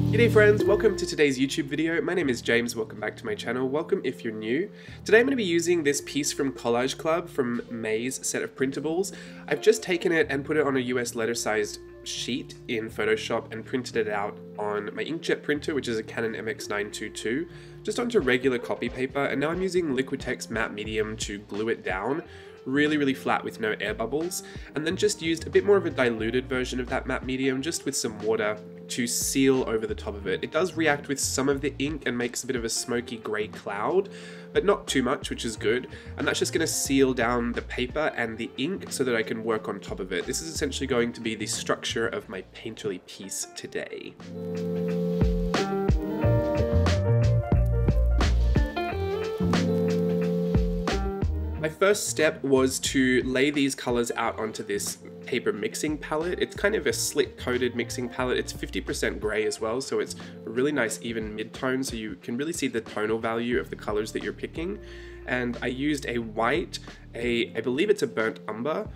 G'day friends, welcome to today's YouTube video. My name is James, welcome back to my channel. Welcome if you're new. Today I'm going to be using this piece from Collage Club from May's set of printables. I've just taken it and put it on a US letter-sized sheet in Photoshop and printed it out on my inkjet printer, which is a Canon MX922, just onto regular copy paper, and now I'm using Liquitex matte medium to glue it down. Really flat with no air bubbles, and then just used a bit more of a diluted version of that matte medium just with some water to seal over the top of it. It does react with some of the ink and makes a bit of a smoky grey cloud, but not too much, which is good, and that's just going to seal down the paper and the ink so that I can work on top of it. This is essentially going to be the structure of my painterly piece today. My first step was to lay these colors out onto this paper mixing palette. It's kind of a slick coated mixing palette. It's 50% gray as well, so it's a really nice even mid-tone, so you can really see the tonal value of the colors that you're picking. And I used a white, I believe it's a burnt umber,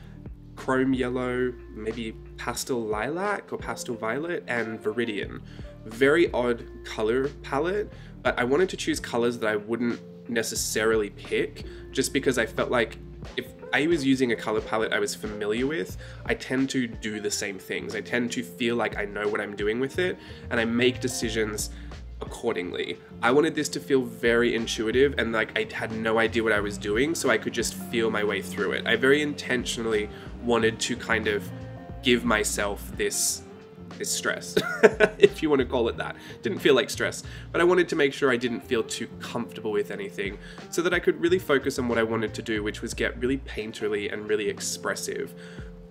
chrome yellow, maybe pastel lilac or pastel violet, and viridian. Very odd color palette, but I wanted to choose colors that I wouldn't necessarily pick, just because I felt like if I was using a color palette I was familiar with, I tend to do the same things. I tend to feel like I know what I'm doing with it, and I make decisions accordingly. I wanted this to feel very intuitive and like I had no idea what I was doing, so I could just feel my way through it. I very intentionally wanted to kind of give myself this stress, if you want to call it that. Didn't feel like stress, but I wanted to make sure I didn't feel too comfortable with anything so that I could really focus on what I wanted to do, which was get really painterly and really expressive.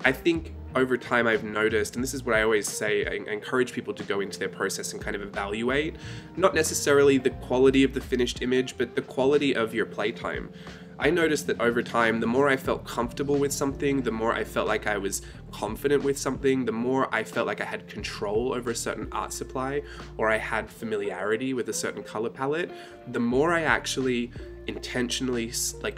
I think over time I've noticed, and this is what I always say, I encourage people to go into their process and kind of evaluate, not necessarily the quality of the finished image, but the quality of your playtime. I noticed that over time, the more I felt comfortable with something, the more I felt like I was confident with something, the more I felt like I had control over a certain art supply, or I had familiarity with a certain color palette, the more I actually intentionally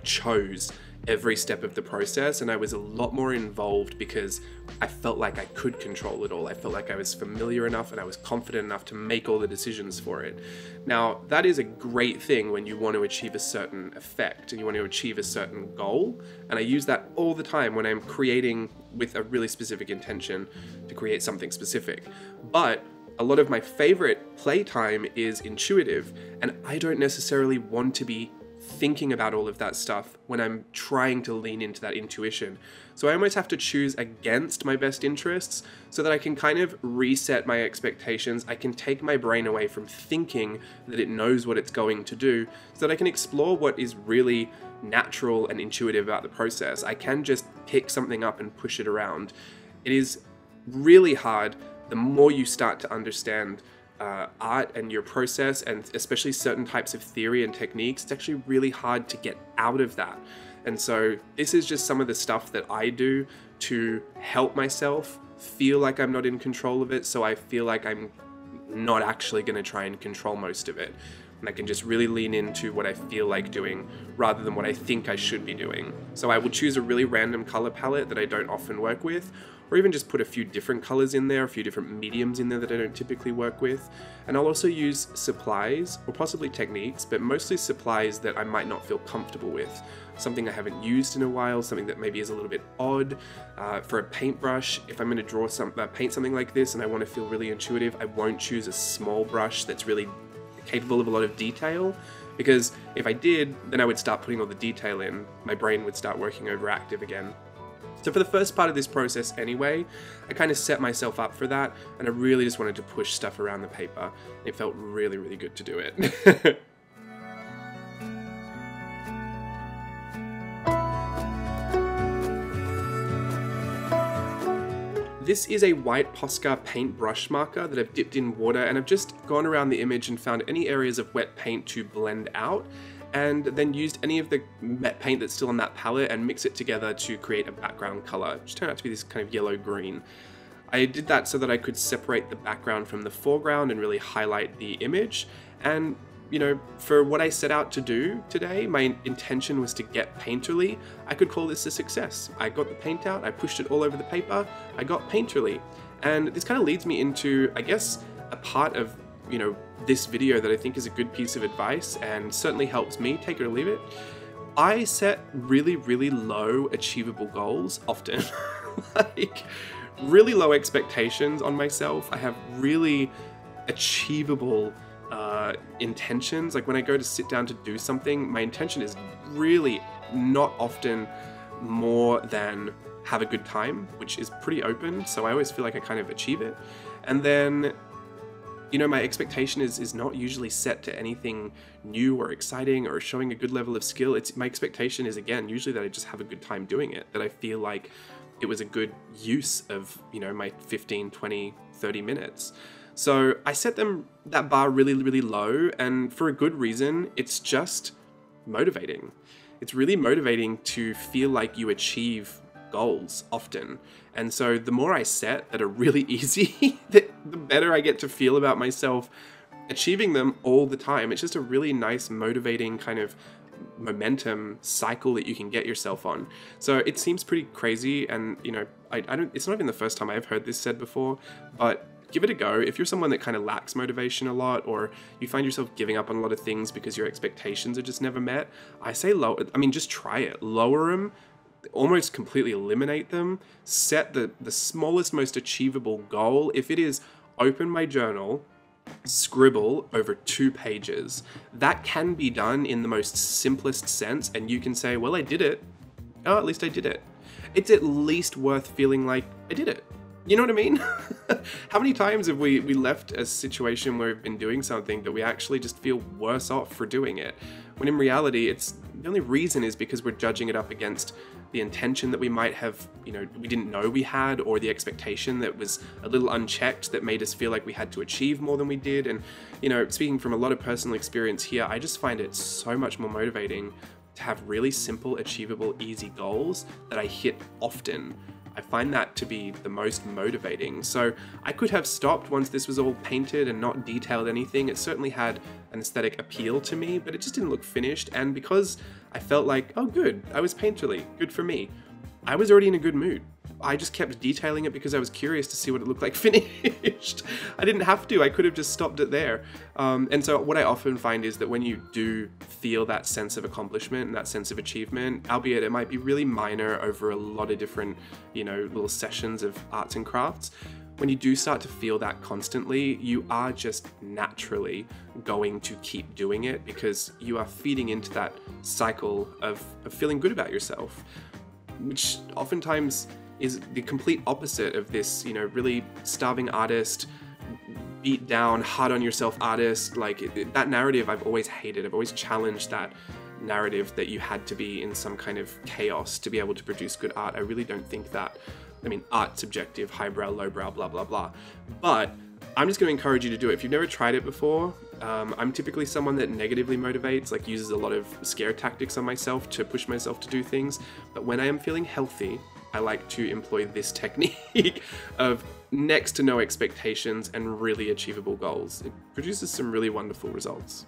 chose every step of the process, and I was a lot more involved because I felt like I could control it all. I felt like I was familiar enough and I was confident enough to make all the decisions for it. Now, that is a great thing when you want to achieve a certain effect and you want to achieve a certain goal, and I use that all the time when I'm creating with a really specific intention to create something specific. But a lot of my favorite playtime is intuitive, and I don't necessarily want to be thinking about all of that stuff when I'm trying to lean into that intuition. So I almost have to choose against my best interests so that I can kind of reset my expectations. I can take my brain away from thinking that it knows what it's going to do so that I can explore what is really natural and intuitive about the process. I can just pick something up and push it around. It is really hard the more you start to understand art and your process, and especially certain types of theory and techniques. It's actually really hard to get out of that. And so this is just some of the stuff that I do to help myself feel like I'm not in control of it, so I feel like I'm not actually going to try and control most of it. And I can just really lean into what I feel like doing rather than what I think I should be doing. So I will choose a really random color palette that I don't often work with, or even just put a few different colors in there, a few different mediums in there that I don't typically work with. And I'll also use supplies, or possibly techniques, but mostly supplies that I might not feel comfortable with. Something I haven't used in a while, something that maybe is a little bit odd. For a paintbrush, if I'm going to paint something like this and I want to feel really intuitive, I won't choose a small brush that's really capable of a lot of detail, because if I did, then I would start putting all the detail in. My brain would start working overactive again. So for the first part of this process anyway, I kind of set myself up for that, and I really just wanted to push stuff around the paper. It felt really good to do it. This is a white Posca paint brush marker that I've dipped in water, and I've just gone around the image and found any areas of wet paint to blend out, and then used any of the matte paint that's still on that palette and mix it together to create a background color, which turned out to be this kind of yellow-green. I did that so that I could separate the background from the foreground and really highlight the image, and you know, for what I set out to do today, my intention was to get painterly. I could call this a success. I got the paint out, I pushed it all over the paper, I got painterly. And this kind of leads me into, I guess, a part of you know, this video that I think is a good piece of advice and certainly helps me, take it or leave it. I set really, really low achievable goals often. Like, really low expectations on myself. I have really achievable intentions. Like when I go to sit down to do something, my intention is really not often more than have a good time, which is pretty open, so I always feel like I kind of achieve it. And then, you know, my expectation is not usually set to anything new or exciting or showing a good level of skill. My expectation is, again, usually that I just have a good time doing it, that I feel like it was a good use of, you know, my 15, 20, 30 minutes. So I set that bar really, really low, and for a good reason. It's just motivating. It's really motivating to feel like you achieve goals often. And so the more I set that are really easy, the better I get to feel about myself achieving them all the time. It's just a really nice, motivating kind of momentum cycle that you can get yourself on. So it seems pretty crazy, and you know, it's not even the first time I've heard this said before, but give it a go. If you're someone that kind of lacks motivation a lot, or you find yourself giving up on a lot of things because your expectations are just never met, I say just try it. Lower them, almost completely eliminate them, set the smallest, most achievable goal. If it is open my journal, scribble over 2 pages, that can be done in the most simplest sense, and you can say, well, I did it. Oh, at least I did it. It's at least worth feeling like I did it. You know what I mean? How many times have we left a situation where we've been doing something that we actually just feel worse off for doing it? When in reality, the only reason is because we're judging it up against the intention that we might have, you know, we didn't know we had, or the expectation that was a little unchecked that made us feel like we had to achieve more than we did. And, you know, speaking from a lot of personal experience here, I just find it so much more motivating to have really simple, achievable, easy goals that I hit often. I find that to be the most motivating. So I could have stopped once this was all painted and not detailed anything. It certainly had an aesthetic appeal to me, but it just didn't look finished. And because I felt like, oh good, I was painterly, good for me, I was already in a good mood. I just kept detailing it because I was curious to see what it looked like finished. I didn't have to, I could have just stopped it there. And so what I often find is that when you do feel that sense of accomplishment and that sense of achievement, albeit it might be really minor over a lot of different, you know, little sessions of arts and crafts, when you do start to feel that constantly, you are just naturally going to keep doing it because you are feeding into that cycle of feeling good about yourself, which oftentimes is the complete opposite of this, you know, really starving artist, beat down, hard on yourself artist. Like that narrative I've always hated. I've always challenged that narrative that you had to be in some kind of chaos to be able to produce good art. I really don't think that. I mean, art's subjective, highbrow, lowbrow, blah, blah, blah. But I'm just going to encourage you to do it. If you've never tried it before, I'm typically someone that negatively motivates, like uses a lot of scare tactics on myself to push myself to do things. But when I am feeling healthy, I like to employ this technique of next to no expectations and really achievable goals. It produces some really wonderful results.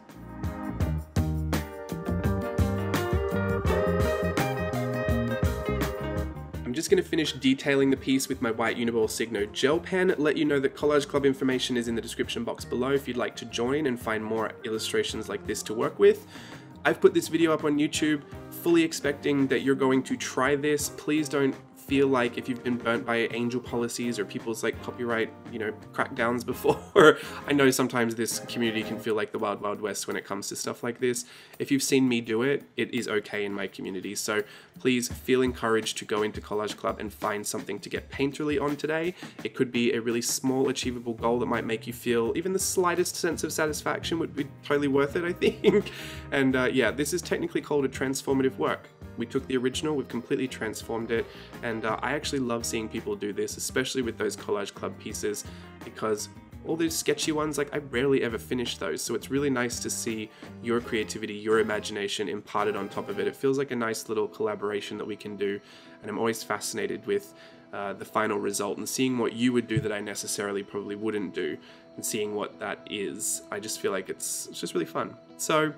I'm just going to finish detailing the piece with my white Uniball Signo gel pen. Let you know that Collage Club information is in the description box below if you'd like to join and find more illustrations like this to work with. I've put this video up on YouTube fully expecting that you're going to try this. Please don't feel like if you've been burnt by angel policies or people's like copyright, you know, crackdowns before. I know sometimes this community can feel like the wild, wild west when it comes to stuff like this. If you've seen me do it, it is okay in my community. So please feel encouraged to go into Collage Club and find something to get painterly on today. It could be a really small, achievable goal that might make you feel even the slightest sense of satisfaction would be totally worth it, I think. And yeah, this is technically called a transformative work. We took the original, we've completely transformed it, and I actually love seeing people do this, especially with those Collage Club pieces, because all those sketchy ones, like I rarely ever finish those, so it's really nice to see your creativity, your imagination imparted on top of it. It feels like a nice little collaboration that we can do, and I'm always fascinated with the final result and seeing what you would do that I necessarily probably wouldn't do, and seeing what that is. I just feel like it's just really fun. So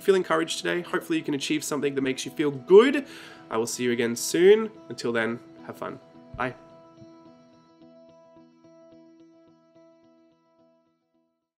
feel encouraged today. Hopefully you can achieve something that makes you feel good. I will see you again soon. Until then, have fun. Bye.